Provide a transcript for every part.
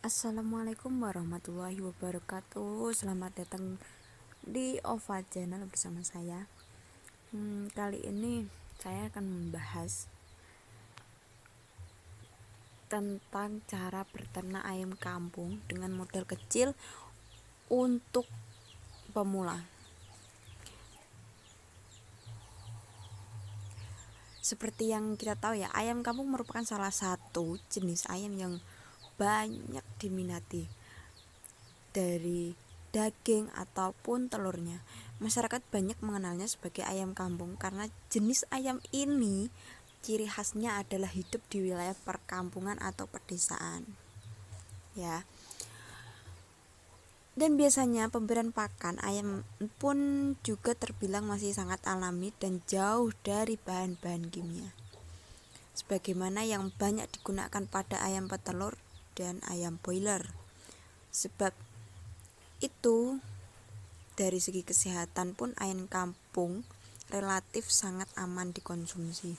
Assalamualaikum warahmatullahi wabarakatuh. Selamat datang di OVA Channel bersama saya. Kali ini saya akan membahas tentang cara beternak ayam kampung dengan modal kecil untuk pemula. Seperti yang kita tahu ya, ayam kampung merupakan salah satu jenis ayam yang banyak diminati dari daging ataupun telurnya. Masyarakat banyak mengenalnya sebagai ayam kampung karena jenis ayam ini ciri khasnya adalah hidup di wilayah perkampungan atau pedesaan. Ya. Dan biasanya pemberian pakan ayam pun juga terbilang masih sangat alami dan jauh dari bahan-bahan kimia, sebagaimana yang banyak digunakan pada ayam petelur dan ayam broiler. Sebab itu, dari segi kesehatan pun ayam kampung relatif sangat aman dikonsumsi.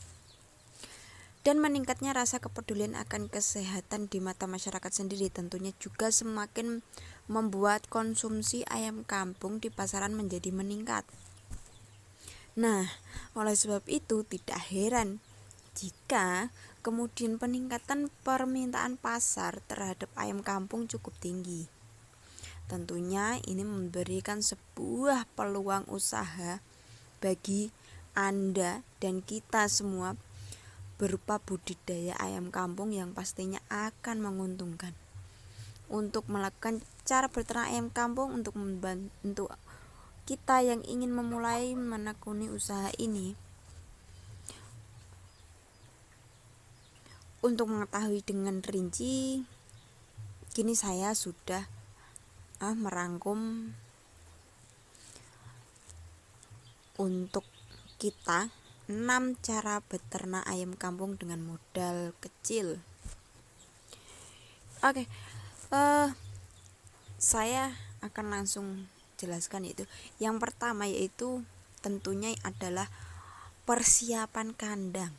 Dan meningkatnya rasa kepedulian akan kesehatan di mata masyarakat sendiri tentunya juga semakin membuat konsumsi ayam kampung di pasaran menjadi meningkat. Nah, oleh sebab itu tidak heran jika kemudian peningkatan permintaan pasar terhadap ayam kampung cukup tinggi. Tentunya ini memberikan sebuah peluang usaha bagi Anda dan kita semua berupa budidaya ayam kampung yang pastinya akan menguntungkan. Untuk melakukan cara beternak ayam kampung untuk membantu kita yang ingin memulai menekuni usaha ini, untuk mengetahui dengan rinci, kini saya sudah merangkum untuk kita 6 cara beternak ayam kampung dengan modal kecil. Oke, saya akan langsung jelaskan itu. Yang pertama yaitu tentunya adalah persiapan kandang.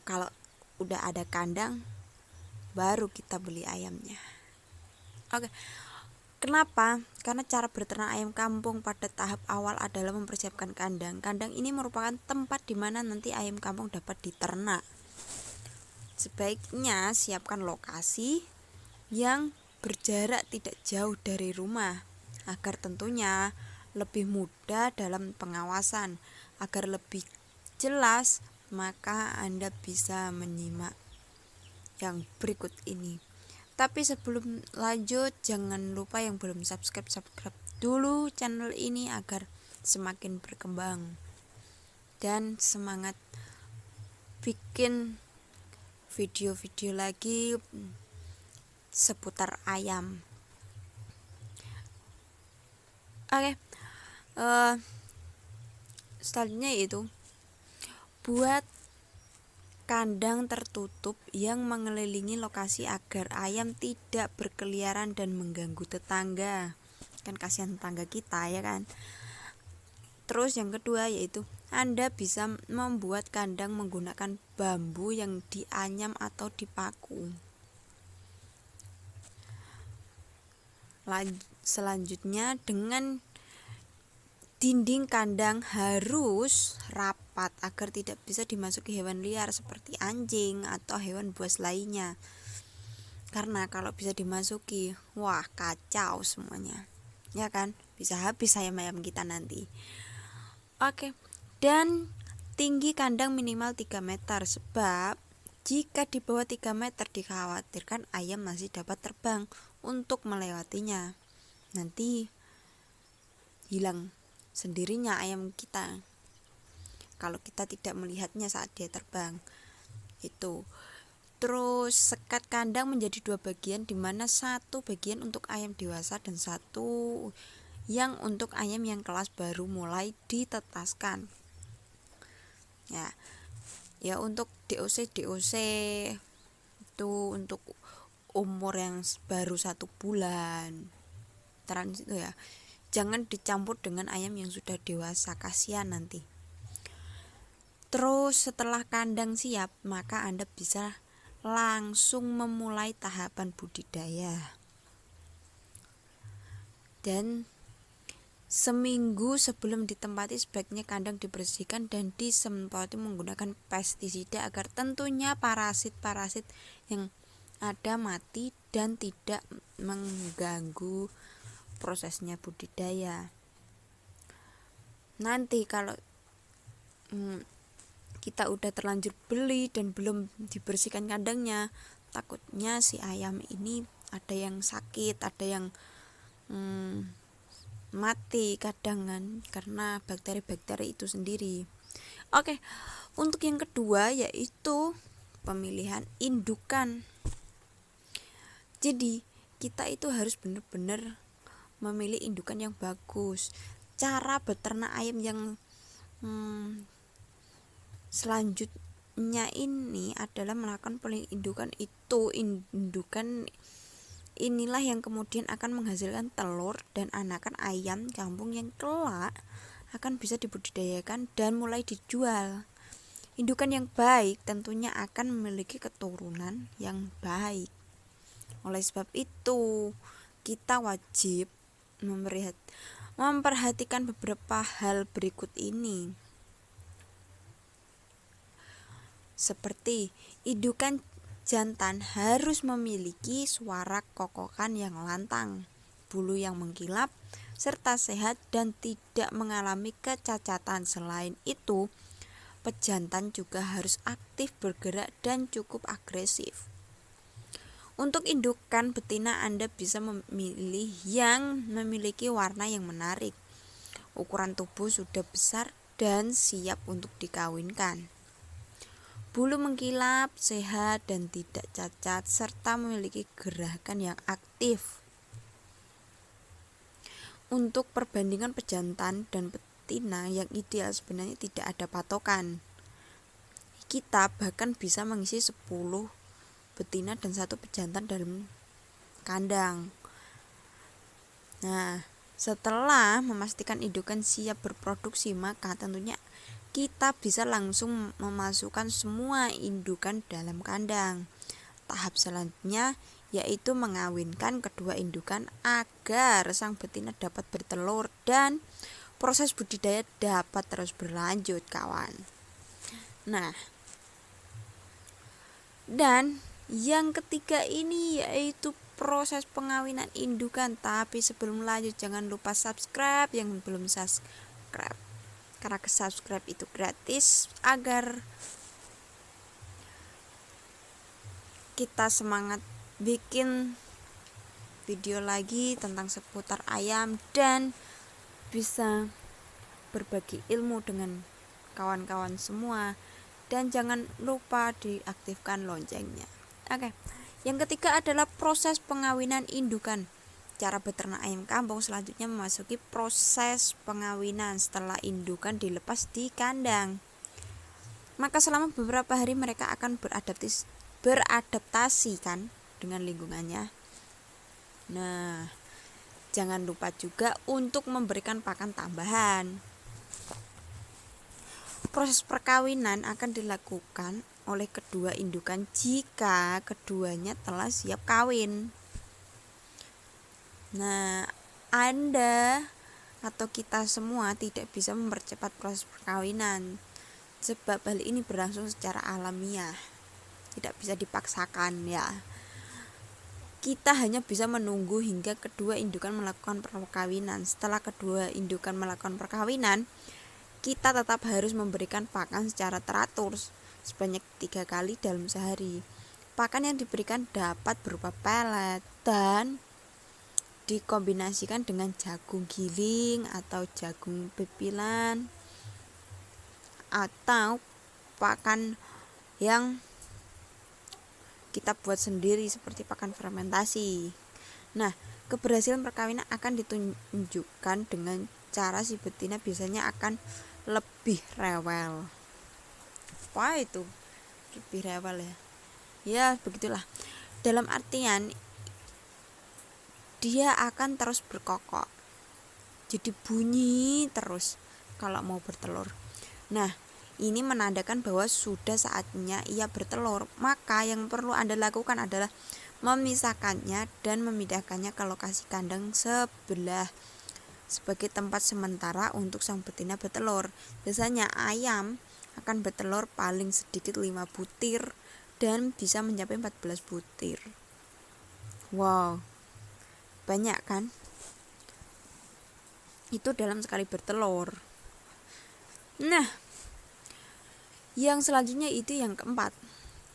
Kalau udah ada kandang, baru kita beli ayamnya. Oke. Kenapa? Karena cara beternak ayam kampung pada tahap awal adalah mempersiapkan kandang. Kandang ini merupakan tempat di mana nanti ayam kampung dapat diternak. Sebaiknya siapkan lokasi yang berjarak tidak jauh dari rumah, agar tentunya lebih mudah dalam pengawasan. Agar lebih jelas, maka Anda bisa menyimak yang berikut ini. Tapi sebelum lanjut, jangan lupa yang belum subscribe dulu channel ini agar semakin berkembang dan semangat bikin video-video lagi seputar ayam. Oke, selanjutnya yaitu buat kandang tertutup yang mengelilingi lokasi agar ayam tidak berkeliaran dan mengganggu tetangga. Kan kasihan tetangga kita ya kan. Terus yang kedua yaitu Anda bisa membuat kandang menggunakan bambu yang dianyam atau dipaku. Selanjutnya, dengan dinding kandang harus rapat agar tidak bisa dimasuki hewan liar seperti anjing atau hewan buas lainnya. Karena kalau bisa dimasuki, wah kacau semuanya. Ya kan? Bisa habis ayam-ayam kita nanti. Oke. Dan tinggi kandang minimal 3 meter sebab jika di bawah 3 meter dikhawatirkan ayam masih dapat terbang untuk melewatinya. Nanti hilang sendirinya ayam kita kalau kita tidak melihatnya saat dia terbang. Itu. Terus sekat kandang menjadi 2 bagian, di mana satu bagian untuk ayam dewasa dan satu yang untuk ayam yang kelas baru mulai ditetaskan. Ya untuk DOC itu untuk umur yang baru 1 bulan. Trans itu ya. Jangan dicampur dengan ayam yang sudah dewasa, kasihan nanti. Terus setelah kandang siap, maka Anda bisa langsung memulai tahapan budidaya. Dan seminggu sebelum ditempati sebaiknya kandang dibersihkan dan disemproti menggunakan pestisida agar tentunya parasit-parasit yang ada mati dan tidak mengganggu prosesnya budidaya. Nanti kalau kita udah terlanjur beli dan belum dibersihkan kandangnya, takutnya si ayam ini ada yang sakit, ada yang mati kadang kan, karena bakteri-bakteri itu sendiri. Oke, untuk yang kedua yaitu pemilihan indukan. Jadi kita itu harus benar-benar memilih indukan yang bagus. Cara beternak ayam yang selanjutnya ini adalah melakukan pemilihan indukan. Itu indukan inilah yang kemudian akan menghasilkan telur dan anakan ayam kampung yang kelak akan bisa dibudidayakan dan mulai dijual. Indukan yang baik tentunya akan memiliki keturunan yang baik. Oleh sebab itu, kita wajib memperhatikan beberapa hal berikut ini. Seperti indukan jantan harus memiliki suara kokokan yang lantang, bulu yang mengkilap, serta sehat dan tidak mengalami kecacatan. Selain itu, pejantan juga harus aktif bergerak dan cukup agresif. Untuk indukan betina Anda bisa memilih yang memiliki warna yang menarik, ukuran tubuh sudah besar dan siap untuk dikawinkan. Bulu mengkilap, sehat dan tidak cacat, serta memiliki gerakan yang aktif. Untuk perbandingan pejantan dan betina yang ideal sebenarnya tidak ada patokan. Kita bahkan bisa mengisi 10 betina dan 1 pejantan dalam kandang. Nah, setelah memastikan indukan siap berproduksi, maka tentunya kita bisa langsung memasukkan semua indukan dalam kandang. Tahap selanjutnya yaitu mengawinkan kedua indukan agar sang betina dapat bertelur dan proses budidaya dapat terus berlanjut, kawan. Nah, dan yang ketiga ini yaitu proses pengawinan indukan. Tapi sebelum lanjut jangan lupa subscribe yang belum subscribe, karena subscribe itu gratis agar kita semangat bikin video lagi tentang seputar ayam dan bisa berbagi ilmu dengan kawan-kawan semua. Dan jangan lupa diaktifkan loncengnya. Oke. Yang ketiga adalah proses pengawinan indukan. Cara beternak ayam kampung selanjutnya memasuki proses pengawinan setelah indukan dilepas di kandang. Maka selama beberapa hari mereka akan beradaptasi kan dengan lingkungannya. Nah, jangan lupa juga untuk memberikan pakan tambahan. Proses perkawinan akan dilakukan oleh kedua indukan jika keduanya telah siap kawin. Nah, Anda atau kita semua tidak bisa mempercepat proses perkawinan sebab hal ini berlangsung secara alamiah, tidak bisa dipaksakan ya. Kita hanya bisa menunggu hingga kedua indukan melakukan perkawinan. Setelah kedua indukan melakukan perkawinan, kita tetap harus memberikan pakan secara teratur sebanyak 3 kali dalam sehari. Pakan yang diberikan dapat berupa pelet dan dikombinasikan dengan jagung giling atau jagung pipilan atau pakan yang kita buat sendiri seperti pakan fermentasi. Nah, keberhasilan perkawinan akan ditunjukkan dengan cara si betina biasanya akan lebih rewel. Wah, itu lebih rewel ya. Ya, begitulah. Dalam artian dia akan terus berkokok. Jadi bunyi terus kalau mau bertelur. Nah, Ini menandakan bahwa sudah saatnya ia bertelur. Maka yang perlu Anda lakukan adalah memisahkannya dan memindahkannya ke lokasi kandang sebelah sebagai tempat sementara untuk sang betina bertelur. Biasanya ayam akan bertelur paling sedikit 5 butir dan bisa mencapai 14 butir. Wow, banyak kan? Itu dalam sekali bertelur. Nah, yang selanjutnya itu yang keempat,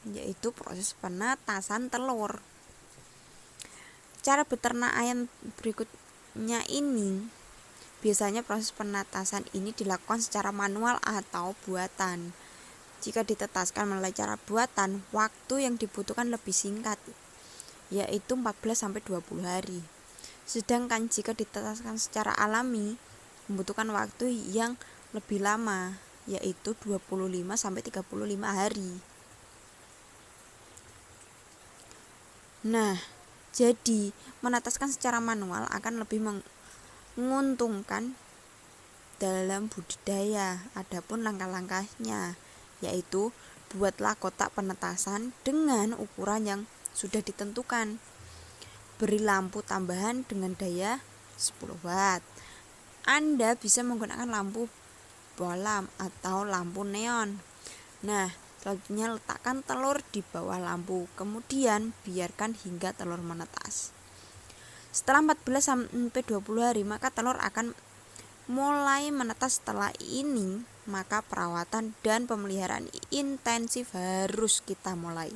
yaitu proses penetasan telur. Cara beternak ayam berikutnya ini, biasanya proses penetasan ini dilakukan secara manual atau buatan. Jika ditetaskan melalui cara buatan, waktu yang dibutuhkan lebih singkat, yaitu 14-20 hari. Sedangkan jika ditetaskan secara alami, membutuhkan waktu yang lebih lama, yaitu 25-35 hari. Nah, jadi menetaskan secara manual akan lebih menguntungkan dalam budidaya. Adapun langkah-langkahnya, yaitu buatlah kotak penetasan dengan ukuran yang sudah ditentukan. Beri lampu tambahan dengan daya 10 watt. Anda bisa menggunakan lampu bolam atau lampu neon. Nah, selanjutnya letakkan telur di bawah lampu, kemudian biarkan hingga telur menetas. Setelah 14-20 hari, maka telur akan mulai menetas. Setelah ini, maka perawatan dan pemeliharaan intensif harus kita mulai.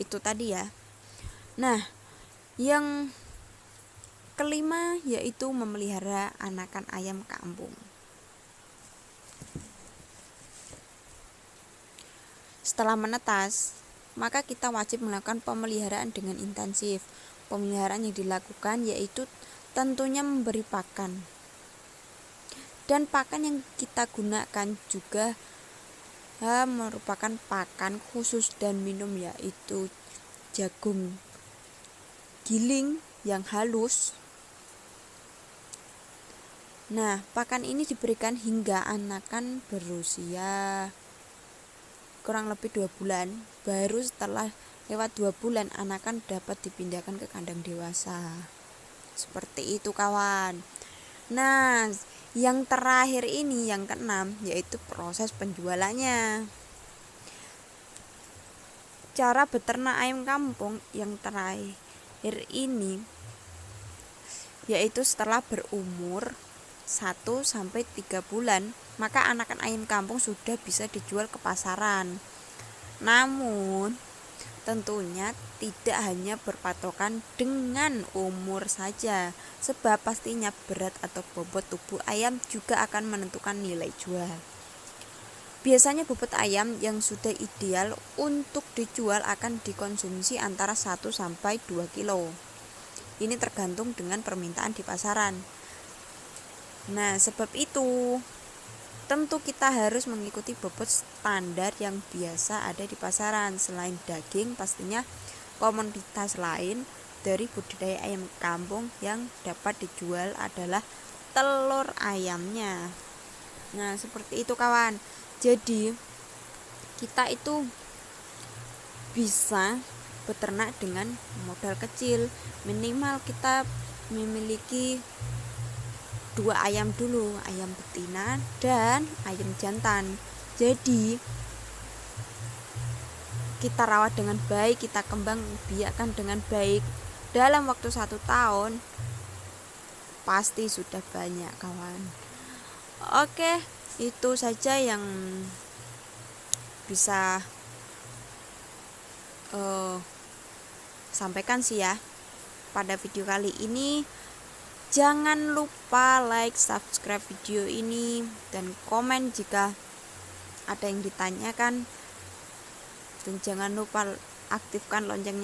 Itu tadi ya. Nah, yang kelima yaitu memelihara anakan ayam kampung. Setelah menetas, maka kita wajib melakukan pemeliharaan dengan intensif. Pemeliharaan yang dilakukan yaitu tentunya memberi pakan. Dan pakan yang kita gunakan juga merupakan pakan khusus dan minum, yaitu jagung giling yang halus. Nah, pakan ini diberikan hingga anakan berusia kurang lebih 2 bulan. Baru setelah lewat 2 bulan anakan dapat dipindahkan ke kandang dewasa. Seperti itu kawan. Nah, yang terakhir ini, yang keenam, yaitu proses penjualannya. Cara beternak ayam kampung yang terakhir ini, yaitu setelah berumur 1-3 bulan, maka anakan ayam kampung sudah bisa dijual ke pasaran. Namun, tentunya tidak hanya berpatokan dengan umur saja, sebab pastinya berat atau bobot tubuh ayam juga akan menentukan nilai jual. Biasanya bobot ayam yang sudah ideal untuk dijual akan dikonsumsi antara 1-2 kilo. Ini tergantung dengan permintaan di pasaran. Nah, sebab itu tentu kita harus mengikuti bobot standar yang biasa ada di pasaran. Selain daging, pastinya komoditas lain dari budidaya ayam kampung yang dapat dijual adalah telur ayamnya. Nah, seperti itu kawan. Jadi kita itu bisa beternak dengan modal kecil. Minimal kita memiliki 2 ayam dulu, ayam betina dan ayam jantan. Jadi kita rawat dengan baik, kita kembang biakkan dengan baik. Dalam waktu 1 tahun pasti sudah banyak kawan. Oke, itu saja yang bisa sampaikan sih ya pada video kali ini. Jangan lupa like, subscribe video ini, dan komen jika ada yang ditanyakan. Dan jangan lupa aktifkan loncengnya